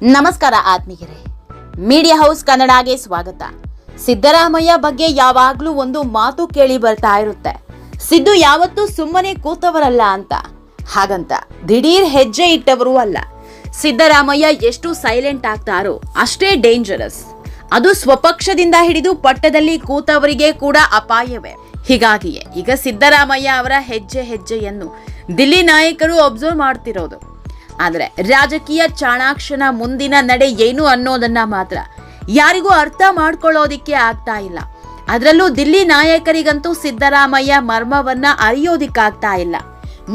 ನಮಸ್ಕಾರ ಆತ್ಮೀಯರೇ, media house ಕನ್ನಡಗೆ ಸ್ವಾಗತ. ಸಿದ್ದರಾಮಯ್ಯ ಬಗ್ಗೆ ಯಾವಾಗ್ಲೂ ಒಂದು ಮಾತು ಕೇಳಿ ಬರ್ತಾ ಇರುತ್ತೆ, ಸಿದ್ದು ಯಾವತ್ತೂ ಸುಮ್ಮನೆ ಕೂತವರಲ್ಲ ಅಂತ. ಹಾಗಂತ ದಿಢೀರ್ ಹೆಜ್ಜೆ ಇಟ್ಟವರು ಅಲ್ಲ. ಸಿದ್ದರಾಮಯ್ಯ ಎಷ್ಟು ಸೈಲೆಂಟ್ ಆಗ್ತಾರೋ ಅಷ್ಟೇ ಡೇಂಜರಸ್. ಅದು ಸ್ವಪಕ್ಷದಿಂದ ಹಿಡಿದು ಪಟ್ಟದಲ್ಲಿ ಕೂತವರಿಗೆ ಕೂಡ ಅಪಾಯವೇ. ಹೀಗಾಗಿಯೇ ಈಗ ಸಿದ್ದರಾಮಯ್ಯ ಅವರ ಹೆಜ್ಜೆಯನ್ನು ದಿಲ್ಲಿ ನಾಯಕರು ಅಬ್ಸರ್ವ್ ಮಾಡ್ತಿರೋದು. ಆದರೆ ರಾಜಕೀಯ ಚಾಣಾಕ್ಷನ ಮುಂದಿನ ನಡೆ ಏನು ಅನ್ನೋದನ್ನ ಮಾತ್ರ ಯಾರಿಗೂ ಅರ್ಥ ಮಾಡ್ಕೊಳ್ಳೋದಿಕ್ಕೆ ಆಗ್ತಾ ಇಲ್ಲ. ಅದರಲ್ಲೂ ದಿಲ್ಲಿ ನಾಯಕರಿಗಂತೂ ಸಿದ್ದರಾಮಯ್ಯ ಮರ್ಮವನ್ನ ಅರಿಯೋದಿಕ್ಕಾಗ್ತಾ ಇಲ್ಲ.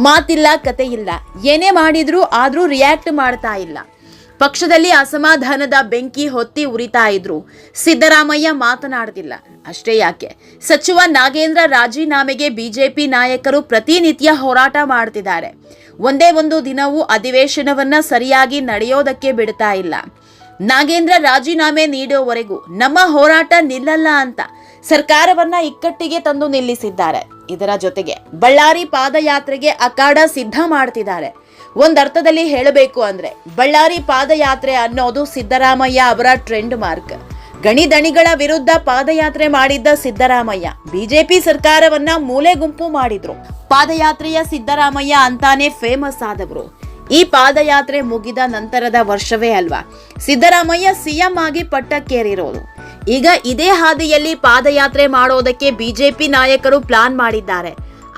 ಮಾತಿಲ್ಲ, ಕತೆ ಇಲ್ಲ, ಏನೇ ಮಾಡಿದ್ರು ಆದ್ರೂ ರಿಯಾಕ್ಟ್ ಮಾಡ್ತಾ ಇಲ್ಲ. ಪಕ್ಷದಲ್ಲಿ ಅಸಮಾಧಾನದ ಬೆಂಕಿ ಹೊತ್ತಿ ಉರಿತಾ ಇದ್ರು, ಸಿದ್ದರಾಮಯ್ಯ ಮಾತನಾಡ್ತಿಲ್ಲ. ಅಷ್ಟೇ ಯಾಕೆ, ಸಚಿವ ನಾಗೇಂದ್ರ ರಾಜೀನಾಮೆಗೆ ಬಿಜೆಪಿ ನಾಯಕರು ಪ್ರತಿನಿತ್ಯ ಹೋರಾಟ ಮಾಡ್ತಿದ್ದಾರೆ. ಒಂದೇ ಒಂದು ದಿನವೂ ಅಧಿವೇಶನವನ್ನ ಸರಿಯಾಗಿ ನಡೆಯೋದಕ್ಕೆ ಬಿಡ್ತಾ ಇಲ್ಲ. ನಾಗೇಂದ್ರ ರಾಜೀನಾಮೆ ನೀಡುವವರೆಗೂ ನಮ್ಮ ಹೋರಾಟ ನಿಲ್ಲಲ್ಲ ಅಂತ ಸರ್ಕಾರವನ್ನ ಇಕ್ಕಟ್ಟಿಗೆ ತಂದು ನಿಲ್ಲಿಸಿದ್ದಾರೆ. ಇದರ ಜೊತೆಗೆ ಬಳ್ಳಾರಿ ಪಾದಯಾತ್ರೆಗೆ ಅಖಾಡ ಸಿದ್ಧ ಮಾಡ್ತಿದ್ದಾರೆ. ಒಂದರ್ಥದಲ್ಲಿ ಹೇಳಬೇಕು ಅಂದ್ರೆ ಬಳ್ಳಾರಿ ಪಾದಯಾತ್ರೆ ಅನ್ನೋದು ಸಿದ್ದರಾಮಯ್ಯ ಅವರ ಟ್ರೆಂಡ್ ಮಾರ್ಕ್. ಗಣಿದಣಿಗಳ ವಿರುದ್ಧ ಪಾದಯಾತ್ರೆ ಮಾಡಿದ್ದ ಸಿದ್ದರಾಮಯ್ಯ ಬಿಜೆಪಿ ಸರ್ಕಾರವನ್ನ ಮೂಲೆ ಗುಂಪು ಮಾಡಿದ್ರು. ಪಾದಯಾತ್ರೆಯ ಸಿದ್ದರಾಮಯ್ಯ ಅಂತಾನೆ ಫೇಮಸ್ ಆದವರು. ಈ ಪಾದಯಾತ್ರೆ ಮುಗಿದ ನಂತರದ ವರ್ಷವೇ ಅಲ್ವಾ ಸಿದ್ದರಾಮಯ್ಯ ಸಿಎಂ ಆಗಿ ಪಟ್ಟಕ್ಕೇರಿರೋದು. ಈಗ ಇದೇ ಹಾದಿಯಲ್ಲಿ ಪಾದಯಾತ್ರೆ ಮಾಡೋದಕ್ಕೆ ಬಿಜೆಪಿ ನಾಯಕರು ಪ್ಲಾನ್ ಮಾಡಿದ್ದಾರೆ.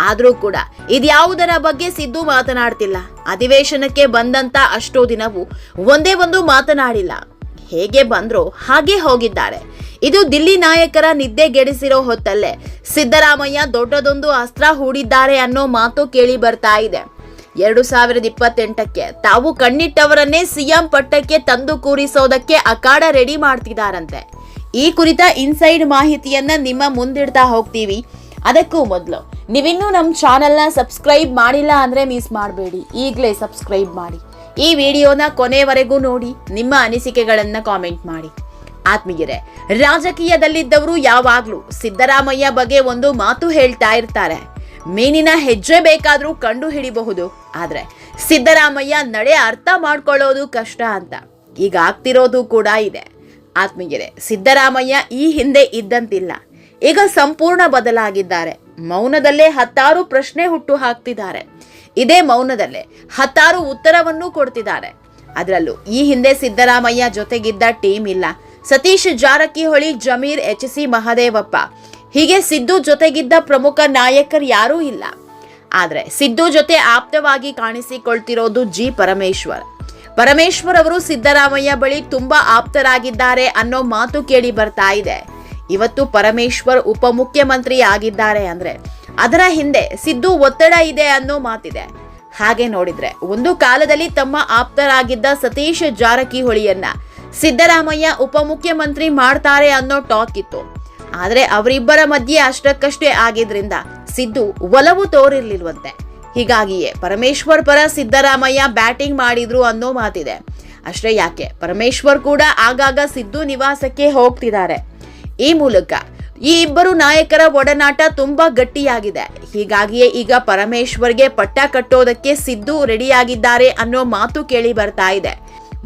ಆದ್ರೂ ಕೂಡ ಇದ್ಯಾವುದರ ಬಗ್ಗೆ ಸಿದ್ದು ಮಾತನಾಡ್ತಿಲ್ಲ. ಅಧಿವೇಶನಕ್ಕೆ ಬಂದಂತ ಅಷ್ಟೋ ದಿನವೂ ಒಂದೇ ಒಂದು ಮಾತನಾಡಿಲ್ಲ. ಹೇಗೆ ಬಂದ್ರೋ ಹಾಗೆ ಹೋಗಿದ್ದಾರೆ. ಇದು ದಿಲ್ಲಿ ನಾಯಕರ ನಿದ್ದೆಗೆಡಿಸಿರೋ ಹೊತ್ತಲ್ಲೇ ಸಿದ್ದರಾಮಯ್ಯ ದೊಡ್ಡದೊಂದು ಅಸ್ತ್ರ ಹೂಡಿದ್ದಾರೆ ಅನ್ನೋ ಮಾತು ಕೇಳಿ ಬರ್ತಾ ಇದೆ. 2028ಕ್ಕೆ ತಾವು ಕಣ್ಣಿಟ್ಟವರನ್ನೇ ಸಿಎಂ ಪಟ್ಟಕ್ಕೆ ತಂದು ಕೂರಿಸೋದಕ್ಕೆ ಅಖಾಡ ರೆಡಿ ಮಾಡ್ತಿದ್ದಾರಂತೆ. ಈ ಕುರಿತ ಇನ್ಸೈಡ್ ಮಾಹಿತಿಯನ್ನ ನಿಮ್ಮ ಮುಂದಿಡ್ತಾ ಹೋಗ್ತೀವಿ. ಅದಕ್ಕೂ ಮೊದಲು ನೀವಿನ್ನೂ ನಮ್ಮ ಚಾನೆಲ್ನ ಸಬ್ಸ್ಕ್ರೈಬ್ ಮಾಡಿಲ್ಲ ಅಂದ್ರೆ ಮಿಸ್ ಮಾಡಬೇಡಿ, ಈಗಲೇ ಸಬ್ಸ್ಕ್ರೈಬ್ ಮಾಡಿ. ಈ ವಿಡಿಯೋನ ಕೊನೆವರೆಗೂ ನೋಡಿ, ನಿಮ್ಮ ಅನಿಸಿಕೆಗಳನ್ನ ಕಾಮೆಂಟ್ ಮಾಡಿ. ಆತ್ಮೀಯರೇ, ರಾಜಕೀಯದಲ್ಲಿದ್ದವರು ಯಾವಾಗ್ಲೂ ಸಿದ್ದರಾಮಯ್ಯ ಬಗ್ಗೆ ಒಂದು ಮಾತು ಹೇಳ್ತಾ ಇರ್ತಾರೆ, ಮೀನಿನ ಹೆಜ್ಜೆ ಬೇಕಾದ್ರೂ ಕಂಡು ಹಿಡಿಬಹುದು, ಆದ್ರೆ ಸಿದ್ದರಾಮಯ್ಯ ನಡೆ ಅರ್ಥ ಮಾಡ್ಕೊಳ್ಳೋದು ಕಷ್ಟ ಅಂತ. ಈಗ ಆಗ್ತಿರೋದು ಕೂಡ ಇದೆ. ಆತ್ಮೀಯರೇ, ಸಿದ್ದರಾಮಯ್ಯ ಈ ಹಿಂದೆ ಇದ್ದಂತಿಲ್ಲ, ಈಗ ಸಂಪೂರ್ಣ ಬದಲಾಗಿದ್ದಾರೆ. ಮೌನದಲ್ಲೇ 10 ಪ್ರಶ್ನೆ ಹುಟ್ಟು ಹಾಕ್ತಿದ್ದಾರೆ. ಇದೇ ಮೌನದಲ್ಲೇ 10 ಉತ್ತರವನ್ನು ಕೊಡ್ತಿದ್ದಾರೆ. ಅದರಲ್ಲೂ ಈ ಹಿಂದೆ ಸಿದ್ದರಾಮಯ್ಯ ಜೊತೆಗಿದ್ದ ಟೀಮ್ ಇಲ್ಲ. ಸತೀಶ್ ಜಾರಕಿಹೊಳಿ, ಜಮೀರ್, HC ಮಹದೇವಪ್ಪ, ಹೀಗೆ ಸಿದ್ದು ಜೊತೆಗಿದ್ದ ಪ್ರಮುಖ ನಾಯಕರು ಯಾರೂ ಇಲ್ಲ. ಆದ್ರೆ ಸಿದ್ದು ಜೊತೆ ಆಪ್ತವಾಗಿ ಕಾಣಿಸಿಕೊಳ್ತಿರೋದು ಜಿ ಪರಮೇಶ್ವರ್ ಅವರು ಸಿದ್ದರಾಮಯ್ಯ ಬಳಿ ತುಂಬಾ ಆಪ್ತರಾಗಿದ್ದಾರೆ ಅನ್ನೋ ಮಾತು ಕೇಳಿ ಬರ್ತಾ ಇದೆ. ಇವತ್ತು ಪರಮೇಶ್ವರ್ ಉಪಮುಖ್ಯಮಂತ್ರಿ ಆಗಿದ್ದಾರೆ ಅಂದ್ರೆ ಅದರ ಹಿಂದೆ ಸಿದ್ದು ಒತ್ತಡ ಇದೆ ಅನ್ನೋ ಮಾತಿದೆ. ಹಾಗೆ ನೋಡಿದ್ರೆ ಒಂದು ಕಾಲದಲ್ಲಿ ತಮ್ಮ ಆಪ್ತರಾಗಿದ್ದ ಸತೀಶ್ ಜಾರಕಿಹೊಳಿಯನ್ನ ಸಿದ್ದರಾಮಯ್ಯ ಉಪಮುಖ್ಯಮಂತ್ರಿ ಮಾಡ್ತಾರೆ ಅನ್ನೋ ಟಾಕ್ ಇತ್ತು. ಆದ್ರೆ ಅವರಿಬ್ಬರ ಮಧ್ಯೆ ಅಷ್ಟಕ್ಕಷ್ಟೇ ಆಗಿದ್ರಿಂದ ಸಿದ್ದು ಒಲವು ತೋರಿರ್ಲಿಲ್ವಂತೆ. ಹೀಗಾಗಿಯೇ ಪರಮೇಶ್ವರ್ ಪರ ಸಿದ್ದರಾಮಯ್ಯ ಬ್ಯಾಟಿಂಗ್ ಮಾಡಿದ್ರು ಅನ್ನೋ ಮಾತಿದೆ. ಅಷ್ಟೇ ಯಾಕೆ, ಪರಮೇಶ್ವರ್ ಕೂಡ ಆಗಾಗ ಸಿದ್ದು ನಿವಾಸಕ್ಕೆ ಹೋಗ್ತಿದ್ದಾರೆ. ಈ ಮೂಲಕ ಈ ಇಬ್ಬರು ನಾಯಕರ ಒಡನಾಟ ತುಂಬಾ ಗಟ್ಟಿಯಾಗಿದೆ. ಹೀಗಾಗಿಯೇ ಈಗ ಪರಮೇಶ್ವರ್ಗೆ ಪಟ್ಟ ಕಟ್ಟೋದಕ್ಕೆ ಸಿದ್ದು ರೆಡಿಯಾಗಿದ್ದಾರೆ ಅನ್ನೋ ಮಾತು ಕೇಳಿ ಬರ್ತಾ ಇದೆ.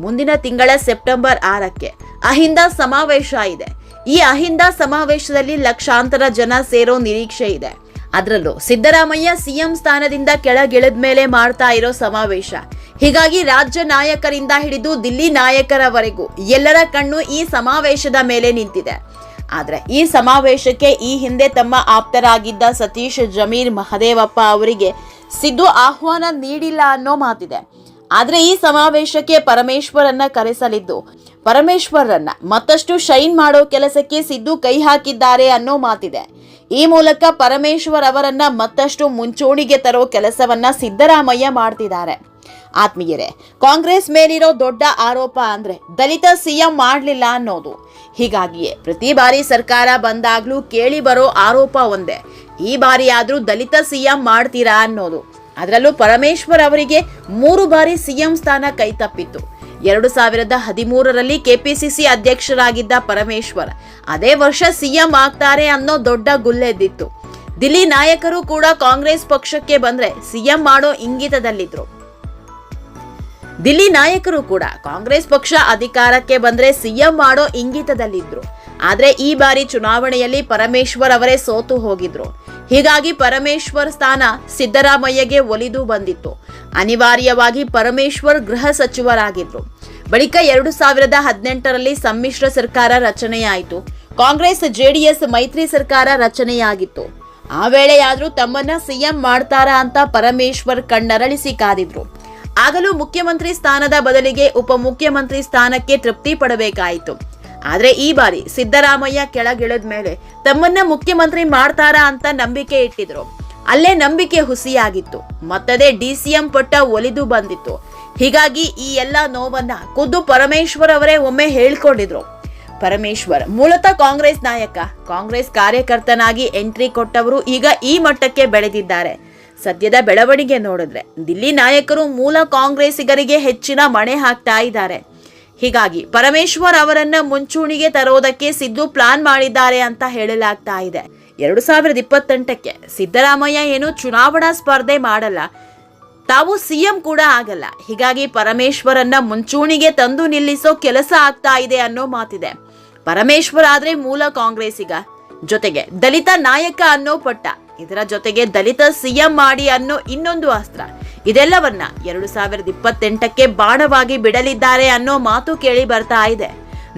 ಮುಂದಿನ ತಿಂಗಳ ಸೆಪ್ಟೆಂಬರ್ 6ಕ್ಕೆ ಅಹಿಂದ ಸಮಾವೇಶ ಇದೆ. ಈ ಅಹಿಂದ ಸಮಾವೇಶದಲ್ಲಿ ಲಕ್ಷಾಂತರ ಜನ ಸೇರೋ ನಿರೀಕ್ಷೆ ಇದೆ. ಅದರಲ್ಲೂ ಸಿದ್ದರಾಮಯ್ಯ ಸಿಎಂ ಸ್ಥಾನದಿಂದ ಕೆಳಗಿಳಿದ ಮೇಲೆ ಮಾಡ್ತಾ ಇರೋ ಸಮಾವೇಶ. ಹೀಗಾಗಿ ರಾಜ್ಯ ನಾಯಕರಿಂದ ಹಿಡಿದು ದಿಲ್ಲಿ ನಾಯಕರವರೆಗೂ ಎಲ್ಲರ ಕಣ್ಣು ಈ ಸಮಾವೇಶದ ಮೇಲೆ ನಿಂತಿದೆ. ಆದ್ರೆ ಈ ಸಮಾವೇಶಕ್ಕೆ ಈ ಹಿಂದೆ ತಮ್ಮ ಆಪ್ತರಾಗಿದ್ದ ಸತೀಶ್, ಜಮೀರ್, ಮಹದೇವಪ್ಪ ಅವರಿಗೆ ಸಿದ್ದು ಆಹ್ವಾನ ನೀಡಿಲ್ಲ ಅನ್ನೋ ಮಾತಿದೆ. ಆದ್ರೆ ಈ ಸಮಾವೇಶಕ್ಕೆ ಪರಮೇಶ್ವರನ್ನ ಕರೆಸಲಿದ್ದು ಪರಮೇಶ್ವರನ್ನ ಮತ್ತಷ್ಟು ಶೈನ್ ಮಾಡೋ ಕೆಲಸಕ್ಕೆ ಸಿದ್ದು ಕೈ ಹಾಕಿದ್ದಾರೆ ಅನ್ನೋ ಮಾತಿದೆ. ಈ ಮೂಲಕ ಪರಮೇಶ್ವರ್ ಅವರನ್ನ ಮತ್ತಷ್ಟು ಮುಂಚೂಣಿಗೆ ತರೋ ಕೆಲಸವನ್ನ ಸಿದ್ದರಾಮಯ್ಯ ಮಾಡ್ತಿದ್ದಾರೆ. ಆತ್ಮೀಯರೇ, ಕಾಂಗ್ರೆಸ್ ಮೇಲಿರೋ ದೊಡ್ಡ ಆರೋಪ ಅಂದ್ರೆ ದಲಿತ ಸಿಎಂ ಮಾಡ್ಲಿಲ್ಲ ಅನ್ನೋದು. ಹೀಗಾಗಿಯೇ ಪ್ರತಿ ಬಾರಿ ಸರ್ಕಾರ ಬಂದಾಗ್ಲೂ ಕೇಳಿ ಬರೋ ಆರೋಪ ಒಂದೇ, ಈ ಬಾರಿ ಆದ್ರೂ ದಲಿತ ಸಿಎಂ ಮಾಡ್ತೀರಾ ಅನ್ನೋದು. ಅದರಲ್ಲೂ ಪರಮೇಶ್ವರ್ ಅವರಿಗೆ 3 ಬಾರಿ ಸಿಎಂ ಸ್ಥಾನ ಕೈ ತಪ್ಪಿತ್ತು. 2013ರಲ್ಲಿ ಕೆಪಿಸಿಸಿ ಅಧ್ಯಕ್ಷರಾಗಿದ್ದ ಪರಮೇಶ್ವರ್ ಅದೇ ವರ್ಷ ಸಿಎಂ ಆಗ್ತಾರೆ ಅನ್ನೋ ದೊಡ್ಡ ಗುಲ್ಲೆದ್ದಿತ್ತು. ದಿಲ್ಲಿ ನಾಯಕರು ಕೂಡ ಕಾಂಗ್ರೆಸ್ ಪಕ್ಷಕ್ಕೆ ಬಂದ್ರೆ ಸಿಎಂ ಮಾಡೋ ಇಂಗಿತದಲ್ಲಿದ್ರು. ದಿಲ್ಲಿ ನಾಯಕರು ಕೂಡ ಕಾಂಗ್ರೆಸ್ ಪಕ್ಷ ಅಧಿಕಾರಕ್ಕೆ ಬಂದ್ರೆ ಸಿಎಂ ಮಾಡೋ ಇಂಗಿತದಲ್ಲಿದ್ರು. ಆದ್ರೆ ಈ ಬಾರಿ ಚುನಾವಣೆಯಲ್ಲಿ ಪರಮೇಶ್ವರ್ ಅವರೇ ಸೋತು ಹೋಗಿದ್ರು. ಹೀಗಾಗಿ ಪರಮೇಶ್ವರ್ ಸ್ಥಾನ ಸಿದ್ದರಾಮಯ್ಯಗೆ ಒಲಿದು ಬಂದಿತ್ತು. ಅನಿವಾರ್ಯವಾಗಿ ಪರಮೇಶ್ವರ್ ಗೃಹ ಸಚಿವರಾಗಿದ್ರು. ಬಳಿಕ 2018ರಲ್ಲಿ ಸಮ್ಮಿಶ್ರ ಸರ್ಕಾರ ರಚನೆಯಾಯಿತು. ಕಾಂಗ್ರೆಸ್ ಜೆಡಿಎಸ್ ಮೈತ್ರಿ ಸರ್ಕಾರ ರಚನೆಯಾಗಿತ್ತು. ಆ ವೇಳೆಯಾದ್ರೂ ತಮ್ಮನ್ನ ಸಿಎಂ ಮಾಡ್ತಾರಾ ಅಂತ ಪರಮೇಶ್ವರ್ ಕಣ್ಣರಳಿಸಿ ಕಾದಿದ್ರು. ಆಗಲೂ ಮುಖ್ಯಮಂತ್ರಿ ಸ್ಥಾನದ ಬದಲಿಗೆ ಉಪಮುಖ್ಯಮಂತ್ರಿ ಸ್ಥಾನಕ್ಕೆ ತೃಪ್ತಿ ಪಡಬೇಕಾಯಿತು. ಆದ್ರೆ ಈ ಬಾರಿ ಸಿದ್ದರಾಮಯ್ಯ ಕೆಳಗಿಳಿದ ಮೇಲೆ ತಮ್ಮನ್ನ ಮುಖ್ಯಮಂತ್ರಿ ಮಾಡ್ತಾರಾ ಅಂತ ನಂಬಿಕೆ ಇಟ್ಟಿದ್ರು. ಅಲ್ಲೇ ನಂಬಿಕೆ ಹುಸಿಯಾಗಿತ್ತು. ಮತ್ತದೇ ಡಿಸಿಎಂ ಪಟ್ಟ ಒಲಿದು ಬಂದಿತ್ತು. ಹೀಗಾಗಿ ಈ ಎಲ್ಲ ನೋವನ್ನ ಖುದ್ದು ಪರಮೇಶ್ವರ್ ಅವರೇ ಒಮ್ಮೆ ಹೇಳ್ಕೊಂಡಿದ್ರು. ಪರಮೇಶ್ವರ್ ಮೂಲತಃ ಕಾಂಗ್ರೆಸ್ ನಾಯಕ, ಕಾಂಗ್ರೆಸ್ ಕಾರ್ಯಕರ್ತನಾಗಿ ಎಂಟ್ರಿ ಕೊಟ್ಟವರು ಈಗ ಈ ಮಟ್ಟಕ್ಕೆ ಬೆಳೆದಿದ್ದಾರೆ. ಸದ್ಯದ ಬೆಳವಣಿಗೆ ನೋಡಿದ್ರೆ ದಿಲ್ಲಿ ನಾಯಕರು ಮೂಲ ಕಾಂಗ್ರೆಸ್ಸಿಗರಿಗೆ ಹೆಚ್ಚಿನ ಮಣೆ ಹಾಕ್ತಾ ಇದ್ದಾರೆ. ಹೀಗಾಗಿ ಪರಮೇಶ್ವರ್ ಅವರನ್ನ ಮುಂಚೂಣಿಗೆ ತರೋದಕ್ಕೆ ಸಿದ್ದು ಪ್ಲಾನ್ ಮಾಡಿದ್ದಾರೆ ಅಂತ ಹೇಳಲಾಗ್ತಾ ಇದೆ. 2028ಕ್ಕೆ ಸಿದ್ದರಾಮಯ್ಯ ಏನು ಚುನಾವಣಾ ಸ್ಪರ್ಧೆ ಮಾಡಲ್ಲ, ತಾವು ಸಿಎಂ ಕೂಡ ಆಗಲ್ಲ. ಹೀಗಾಗಿ ಪರಮೇಶ್ವರನ್ನ ಮುಂಚೂಣಿಗೆ ತಂದು ನಿಲ್ಲಿಸೋ ಕೆಲಸ ಆಗ್ತಾ ಇದೆ ಅನ್ನೋ ಮಾತಿದೆ. ಪರಮೇಶ್ವರ್ ಆದ್ರೆ ಮೂಲ ಕಾಂಗ್ರೆಸ್ಸಿಗ, ಜೊತೆಗೆ ದಲಿತ ನಾಯಕ ಅನ್ನೋ ಪಟ್ಟ, ಇದರ ಜೊತೆಗೆ ದಲಿತ ಸಿಎಂ ಮಾಡಿ ಅನ್ನೋ ಇನ್ನೊಂದು ಅಸ್ತ್ರ, ಇದೆಲ್ಲವನ್ನ 2028ಕ್ಕೆ ಬಾಣವಾಗಿ ಬಿಡಲಿದ್ದಾರೆ ಅನ್ನೋ ಮಾತು ಕೇಳಿ ಬರ್ತಾ ಇದೆ.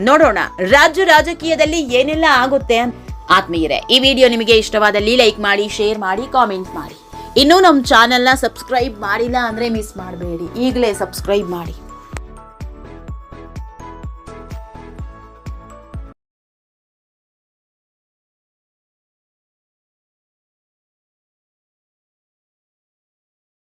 ನೋಡೋಣ ರಾಜ್ಯ ರಾಜಕೀಯದಲ್ಲಿ ಏನೆಲ್ಲ ಆಗುತ್ತೆ ಅಂತ. ಆತ್ಮೀಯರೇ, ಈ ವಿಡಿಯೋ ನಿಮಗೆ ಇಷ್ಟವಾದಲ್ಲಿ ಲೈಕ್ ಮಾಡಿ, ಶೇರ್ ಮಾಡಿ, ಕಾಮೆಂಟ್ ಮಾಡಿ. ಇನ್ನೂ ನಮ್ಮ ಚಾನೆಲ್ನ ಸಬ್ಸ್ಕ್ರೈಬ್ ಮಾಡಿಲ್ಲ ಅಂದ್ರೆ ಮಿಸ್ ಮಾಡಬೇಡಿ, ಈಗಲೇ ಸಬ್ಸ್ಕ್ರೈಬ್ ಮಾಡಿ.